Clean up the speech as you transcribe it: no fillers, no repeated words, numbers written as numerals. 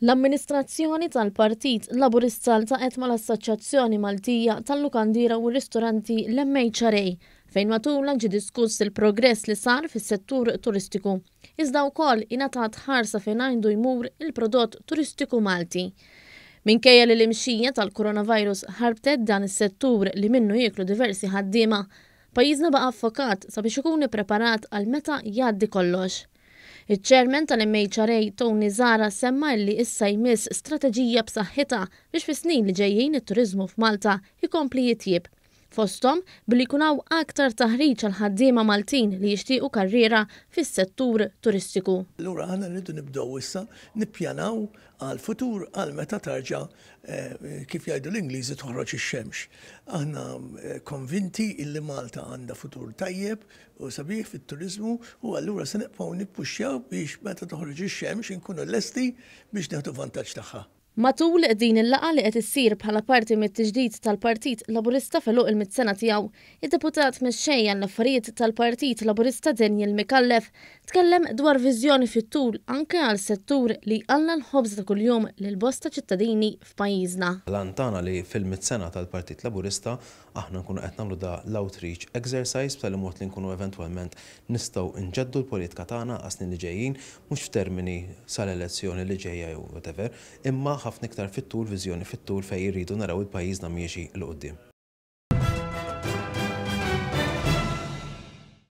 L-Amministrazzjoni tal-Partit Laburista ltaqgħet mal-Assoċjazzjoni Maltija tal-Lukandiera u r-Ristoranti l-Mhra fejn matula ġie diskuss il-progress li sar fis-settur turistiku. Iżda wkoll ingħatat ħarsa fejn għandu jmur il-prodott turistiku Malti. Minkejja li l-imxija tal-Coronavirus ħarbtet dan is-settur li minnu jieklu diversi ħaddiema, pajjiżna baqa' affokat sabiex ikun ippreparat għal meta jgħaddi kollox. Iċ-ċermen tal-Mhra Tony Zara semma li issa jmiss strateġija b'saħħitha biex fis-snin li ġejjin it-turiżmu f'Malta jkompli jitjieb. Fosthom billi jkun hawn aktar taħriġ għal ħaddiema Maltin li jixtiequ karriera fis-settur turistiku. Allura aħna rridu nibdew issa nippjanaw għal-futur għal meta tarġa' kif jgħidu l-Ingliżi toħroġ ix-xemx. Aħna konvinti illi Malta għandha futur tajjeb u sabiħ fit-turiżmu u allura se nibqgħu nippuxxjaw biex meta toħroġ ix-xemx inkunu lesti biex neħdu vantaġġ tagħha. Matul din il-laqgħa li qed issir bħala parti mit-tiġdid tal-Partit Laburista feluq il-100 tiegħu, id-deputat mexxejja l-affarijiet tal-Partit Laburista l-Mhra tkellem dwar viżjoni fit-tul anke għal settur li għallna l-ħobż ta' kuljum lil bosta ċittadini f'pajjiżna. L-antana li fil-100 tal-Partit Laburista aħna nkunu qed nagħmlu da l-outreach exercise b'tal-imod li nkunu eventwalment nistgħu nġeddu l-politika tagħna għas-snin li ġejjin mhux f'termini sal-elezzjoni li ġejja jew whatever, imma ħafna iktar fit-tul, viżjoni fit-tul fejn jridu naraw il-pajjiżna miexi l qudiem.